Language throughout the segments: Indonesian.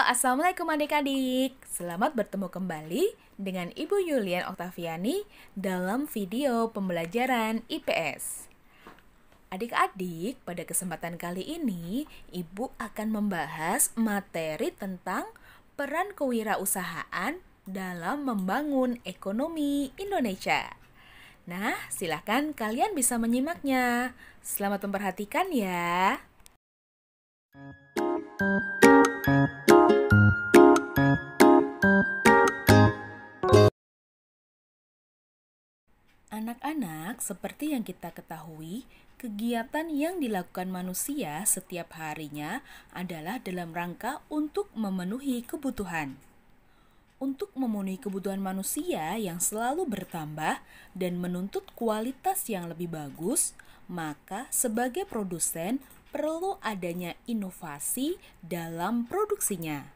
Assalamualaikum adik-adik. Selamat bertemu kembali dengan Ibu Yulian Oktaviani dalam video pembelajaran IPS. Adik-adik, pada kesempatan kali ini, Ibu akan membahas materi tentang peran kewirausahaan dalam membangun ekonomi Indonesia. Nah, silakan kalian bisa menyimaknya. Selamat memperhatikan ya. Anak-anak, seperti yang kita ketahui, kegiatan yang dilakukan manusia setiap harinya adalah dalam rangka untuk memenuhi kebutuhan. Untuk memenuhi kebutuhan manusia yang selalu bertambah dan menuntut kualitas yang lebih bagus, maka sebagai produsen perlu adanya inovasi dalam produksinya.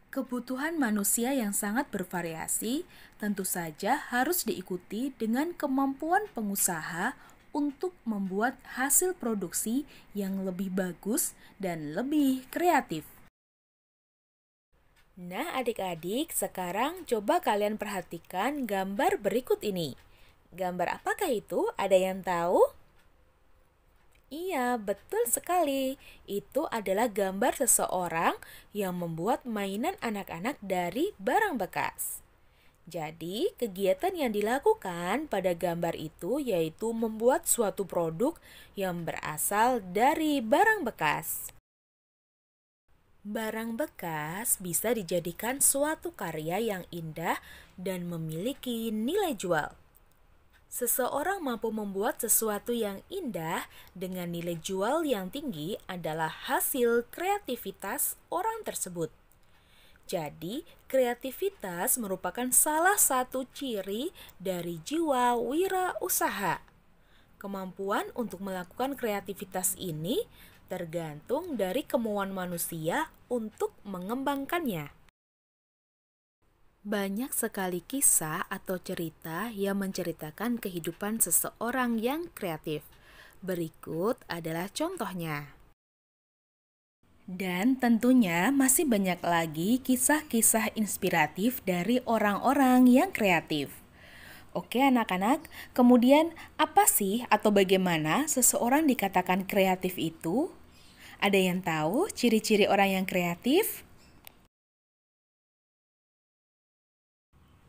Kebutuhan manusia yang sangat bervariasi tentu saja harus diikuti dengan kemampuan pengusaha untuk membuat hasil produksi yang lebih bagus dan lebih kreatif. Nah, adik-adik, sekarang coba kalian perhatikan gambar berikut ini. Gambar apakah itu? Ada yang tahu? Iya, betul sekali. Itu adalah gambar seseorang yang membuat mainan anak-anak dari barang bekas. Jadi, kegiatan yang dilakukan pada gambar itu yaitu membuat suatu produk yang berasal dari barang bekas. Barang bekas bisa dijadikan suatu karya yang indah dan memiliki nilai jual. Seseorang mampu membuat sesuatu yang indah dengan nilai jual yang tinggi adalah hasil kreativitas orang tersebut. Jadi, kreativitas merupakan salah satu ciri dari jiwa wirausaha. Kemampuan untuk melakukan kreativitas ini tergantung dari kemauan manusia untuk mengembangkannya. Banyak sekali kisah atau cerita yang menceritakan kehidupan seseorang yang kreatif. Berikut adalah contohnya. Dan tentunya masih banyak lagi kisah-kisah inspiratif dari orang-orang yang kreatif. Oke anak-anak, kemudian apa sih atau bagaimana seseorang dikatakan kreatif itu? Ada yang tahu ciri-ciri orang yang kreatif?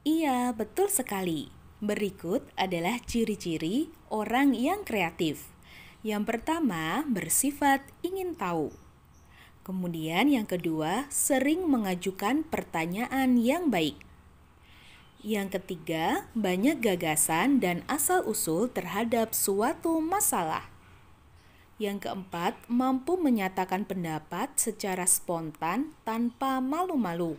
Iya, betul sekali. Berikut adalah ciri-ciri orang yang kreatif. Yang pertama, bersifat ingin tahu. Kemudian yang kedua, sering mengajukan pertanyaan yang baik. Yang ketiga, banyak gagasan dan asal-usul terhadap suatu masalah. Yang keempat, mampu menyatakan pendapat secara spontan tanpa malu-malu.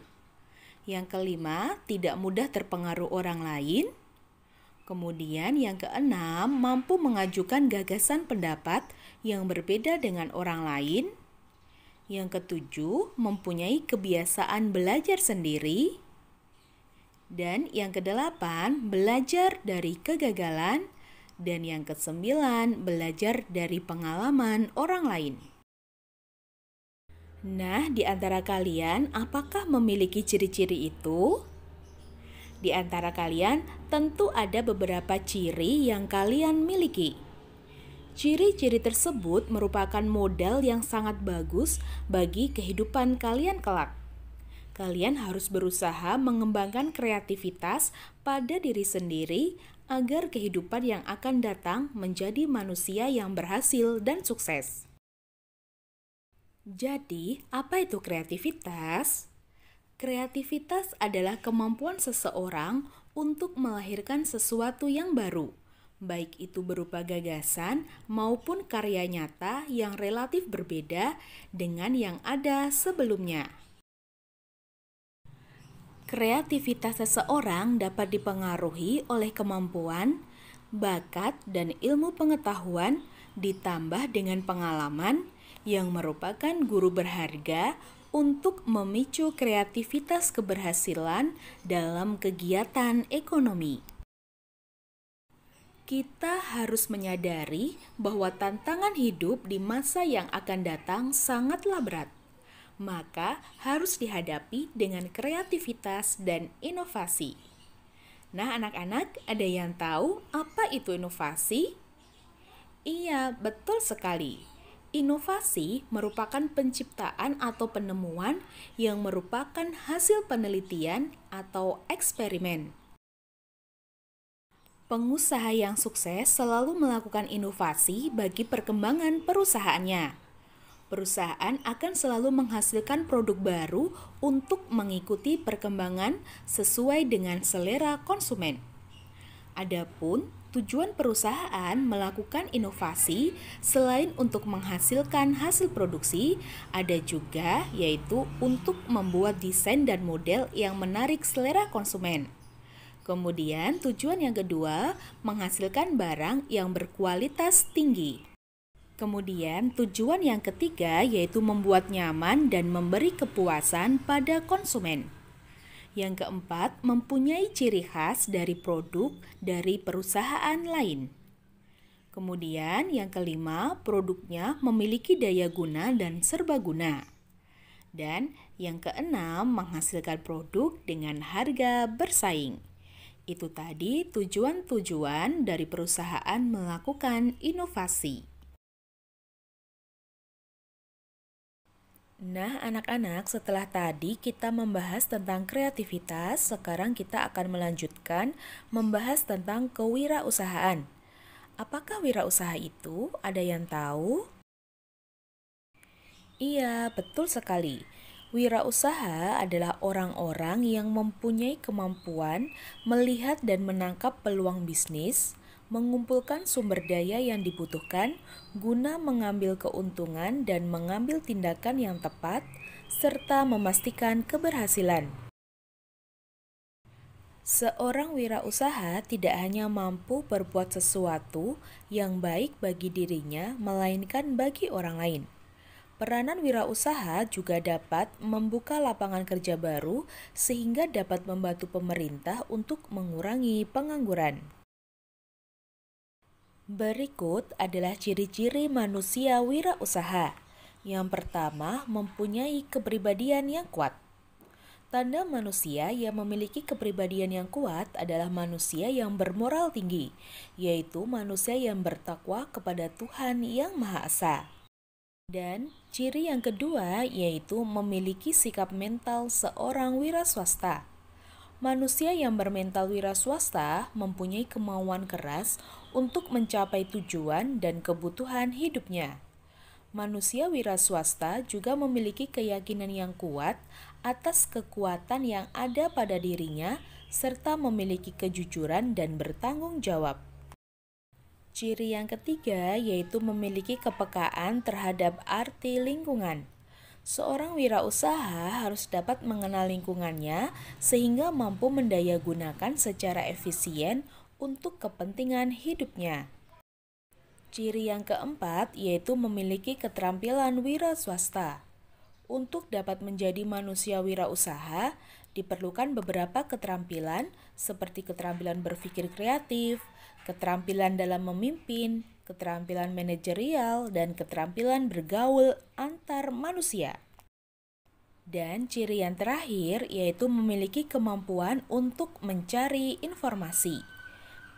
Yang kelima, tidak mudah terpengaruh orang lain. Kemudian yang keenam, mampu mengajukan gagasan pendapat yang berbeda dengan orang lain. Yang ketujuh, mempunyai kebiasaan belajar sendiri. Dan yang kedelapan, belajar dari kegagalan. Dan yang kesembilan, belajar dari pengalaman orang lain. Nah, di antara kalian, apakah memiliki ciri-ciri itu? Di antara kalian, tentu ada beberapa ciri yang kalian miliki. Ciri-ciri tersebut merupakan modal yang sangat bagus bagi kehidupan kalian kelak. Kalian harus berusaha mengembangkan kreativitas pada diri sendiri agar kehidupan yang akan datang menjadi manusia yang berhasil dan sukses. Jadi, apa itu kreativitas? Kreativitas adalah kemampuan seseorang untuk melahirkan sesuatu yang baru, baik itu berupa gagasan maupun karya nyata yang relatif berbeda dengan yang ada sebelumnya. Kreativitas seseorang dapat dipengaruhi oleh kemampuan, bakat, dan ilmu pengetahuan ditambah dengan pengalaman yang merupakan guru berharga untuk memicu kreativitas keberhasilan dalam kegiatan ekonomi. Kita harus menyadari bahwa tantangan hidup di masa yang akan datang sangatlah berat. maka harus dihadapi dengan kreativitas dan inovasi. Nah, anak-anak, ada yang tahu apa itu inovasi? Iya, betul sekali. Inovasi merupakan penciptaan atau penemuan yang merupakan hasil penelitian atau eksperimen. Pengusaha yang sukses selalu melakukan inovasi bagi perkembangan perusahaannya. Perusahaan akan selalu menghasilkan produk baru untuk mengikuti perkembangan sesuai dengan selera konsumen. Adapun tujuan perusahaan melakukan inovasi selain untuk menghasilkan hasil produksi, ada juga yaitu untuk membuat desain dan model yang menarik selera konsumen. Kemudian tujuan yang kedua, menghasilkan barang yang berkualitas tinggi. Kemudian tujuan yang ketiga yaitu membuat nyaman dan memberi kepuasan pada konsumen. Yang keempat, mempunyai ciri khas dari produk dari perusahaan lain. Kemudian yang kelima, produknya memiliki daya guna dan serbaguna. Dan yang keenam, menghasilkan produk dengan harga bersaing. Itu tadi tujuan-tujuan dari perusahaan melakukan inovasi. Nah, anak-anak, setelah tadi kita membahas tentang kreativitas, sekarang kita akan melanjutkan membahas tentang kewirausahaan. Apakah wirausaha itu? Ada yang tahu? Iya, betul sekali. Wirausaha adalah orang-orang yang mempunyai kemampuan melihat dan menangkap peluang bisnis, mengumpulkan sumber daya yang dibutuhkan guna mengambil keuntungan dan mengambil tindakan yang tepat, serta memastikan keberhasilan. Seorang wirausaha tidak hanya mampu berbuat sesuatu yang baik bagi dirinya, melainkan bagi orang lain. Peranan wirausaha juga dapat membuka lapangan kerja baru sehingga dapat membantu pemerintah untuk mengurangi pengangguran. Berikut adalah ciri-ciri manusia wirausaha. Yang pertama, mempunyai kepribadian yang kuat. Tanda manusia yang memiliki kepribadian yang kuat adalah manusia yang bermoral tinggi, yaitu manusia yang bertakwa kepada Tuhan Yang Maha Esa. Dan ciri yang kedua yaitu memiliki sikap mental seorang wiraswasta. Manusia yang bermental wiraswasta mempunyai kemauan keras untuk mencapai tujuan dan kebutuhan hidupnya. Manusia wiraswasta juga memiliki keyakinan yang kuat atas kekuatan yang ada pada dirinya serta memiliki kejujuran dan bertanggung jawab. Ciri yang ketiga yaitu memiliki kepekaan terhadap arti lingkungan. Seorang wirausaha harus dapat mengenal lingkungannya sehingga mampu mendayagunakan secara efisien untuk kepentingan hidupnya. Ciri yang keempat yaitu memiliki keterampilan wiraswasta. Untuk dapat menjadi manusia wirausaha, diperlukan beberapa keterampilan seperti keterampilan berpikir kreatif, keterampilan dalam memimpin, keterampilan manajerial, dan keterampilan bergaul antar manusia. Dan ciri yang terakhir yaitu memiliki kemampuan untuk mencari informasi.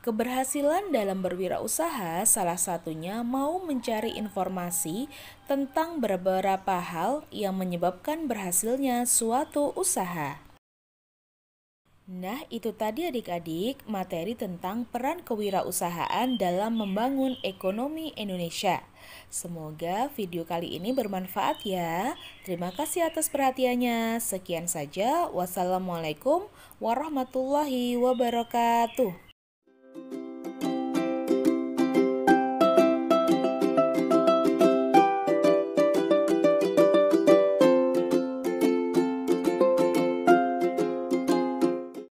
Keberhasilan dalam berwirausaha salah satunya mau mencari informasi tentang beberapa hal yang menyebabkan berhasilnya suatu usaha. Nah, itu tadi adik-adik materi tentang peran kewirausahaan dalam membangun ekonomi Indonesia. Semoga video kali ini bermanfaat ya. Terima kasih atas perhatiannya. Sekian saja. Wassalamualaikum warahmatullahi wabarakatuh.